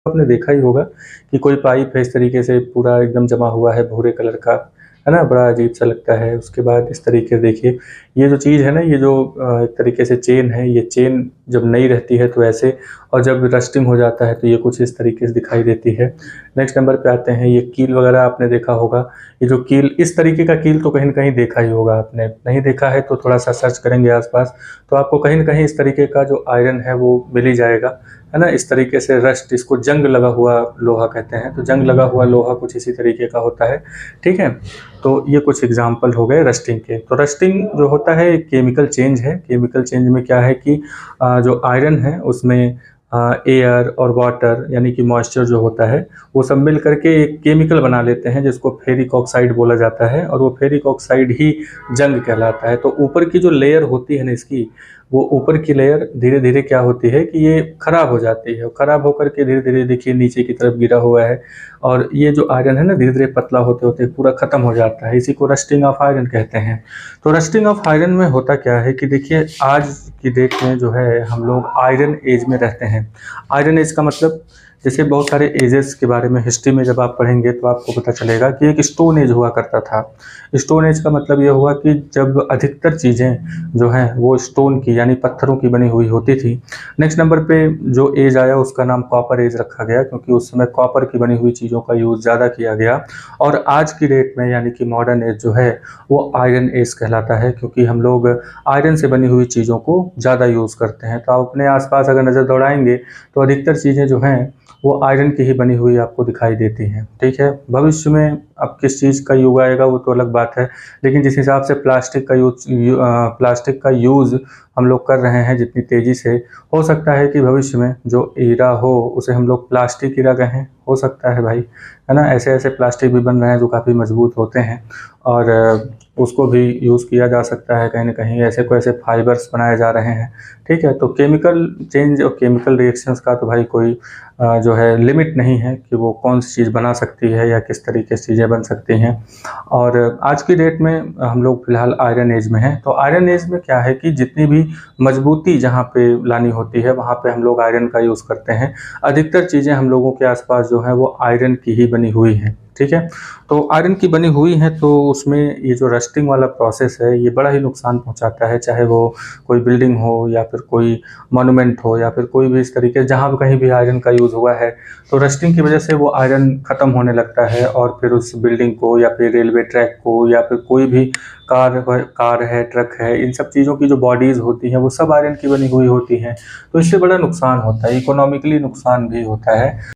आपने देखा ही होगा कि कोई पाइप है इस तरीके से पूरा एकदम जमा हुआ है भूरे कलर का, है ना? बड़ा अजीब-सा लगता है। उसके बाद इस तरीके से देखिए, ये जो चीज़ है ना, ये जो एक तरीके से चेन है, ये चेन जब नई रहती है तो ऐसे, और जब रस्टिंग हो जाता है तो ये कुछ इस तरीके से दिखाई देती है। नेक्स्ट नंबर पे आते हैं, ये कील वगैरह आपने देखा होगा। ये जो कील, इस तरीके का कील तो कहीं न कहीं देखा ही होगा आपने। नहीं देखा है तो थोड़ा-सा सर्च करेंगे आस-पास, तो आपको कहीं न कहीं इस तरीके का जो आयरन है वो मिल ही जाएगा, है ना? इस तरीके से रस्ट, इसको जंग लगा हुआ लोहा कहते हैं, तो जंग लगा हुआ लोहा कुछ इसी तरीके का होता है, ठीक है? तो ये कुछ एग्ज़ाम्पल हो गए रस्टिंग के। तो रस्टिंग जो होता है एक केमिकल चेंज है। केमिकल चेंज में क्या है कि जो आयरन है उसमें एयर और वाटर यानी कि मॉइस्चर जो होता है, वो सब मिल कर के एक केमिकल बना लेते हैं जिसको फेरिक ऑक्साइड बोला जाता है, और वो फेरिक ऑक्साइड ही जंग कहलाता है। तो ऊपर की जो लेयर होती है ना इसकी, वो ऊपर की लेयर धीरे-धीरे क्या होती है कि ये खराब हो जाती है, और खराब होकर के धीरे-धीरे देखिए नीचे की तरफ गिरा हुआ है, और ये जो आयरन है ना धीरे-धीरे पतला होते-होते पूरा ख़त्म हो जाता है। इसी को रस्टिंग ऑफ आयरन कहते हैं। तो रस्टिंग ऑफ आयरन में होता क्या है कि देखिए, आज की डेट में जो है हम लोग आयरन एज में रहते हैं। आयरन एज का मतलब, जैसे बहुत सारे एजेस के बारे में हिस्ट्री में जब आप पढ़ेंगे तो आपको पता चलेगा कि एक स्टोन एज हुआ करता था। स्टोन एज का मतलब ये हुआ कि जब अधिकतर चीज़ें जो हैं वो स्टोन की यानी पत्थरों की बनी हुई होती थी। नेक्स्ट नंबर पे जो एज आया उसका नाम कॉपर एज रखा गया, क्योंकि उस समय कॉपर की बनी हुई चीज़ों का यूज़ ज़्यादा किया गया। और आज की डेट में यानी कि मॉडर्न एज जो है वो आयरन एज कहलाता है, क्योंकि हम लोग आयरन से बनी हुई चीज़ों को ज़्यादा यूज़ करते हैं। तो आप अपने आसपास अगर नज़र दौड़ाएंगे तो अधिकतर चीज़ें जो हैं वो आयरन की ही बनी हुई आपको दिखाई देती हैं, ठीक है? भविष्य में अब किस चीज़ का युग आएगा वो तो अलग बात है, लेकिन जिस हिसाब से प्लास्टिक का यूज़ हम लोग कर रहे हैं जितनी तेज़ी से, हो सकता है कि भविष्य में जो ईरा हो उसे हम लोग प्लास्टिक ईरा कहें, हो सकता है भाई, है ना? ऐसे-ऐसे प्लास्टिक भी बन रहे हैं जो काफ़ी मज़बूत होते हैं, और उसको भी यूज़ किया जा सकता है कहीं न कहीं, ऐसे को ऐसे फाइबर्स बनाए जा रहे हैं, ठीक है? तो केमिकल चेंज और केमिकल रिएक्शंस का तो भाई कोई जो है लिमिट नहीं है कि वो कौन-सी चीज़ बना सकती है या किस तरीके से चीज़ें बन सकती हैं। और आज की डेट में हम लोग फ़िलहाल आयरन एज में हैं। तो आयरन एज में क्या है कि जितनी भी मज़बूती जहाँ पे लानी होती है वहाँ पे हम लोग आयरन का यूज़ करते हैं। अधिकतर चीज़ें हम लोगों के आस-पास जो हैं वो आयरन की ही बनी हुई हैं, ठीक है? तो आयरन की बनी हुई हैं तो उसमें ये जो रस्टिंग वाला प्रोसेस है ये बड़ा ही नुकसान पहुँचाता है, चाहे वो कोई बिल्डिंग हो या फिर कोई मॉन्यूमेंट हो या फिर कोई भी इस तरीके से जहाँ भी कहीं भी आयरन का यूज़ हुआ है, तो रस्टिंग की वजह से वो आयरन ख़त्म होने लगता है, और फिर उस बिल्डिंग को या फिर रेलवे ट्रैक को या फिर कोई भी कार है, ट्रक है, इन सब चीज़ों की जो बॉडीज़ होती हैं वो सब आयरन की बनी हुई होती हैं। तो इससे बड़ा नुकसान होता है, इकोनॉमिकली नुकसान भी होता है।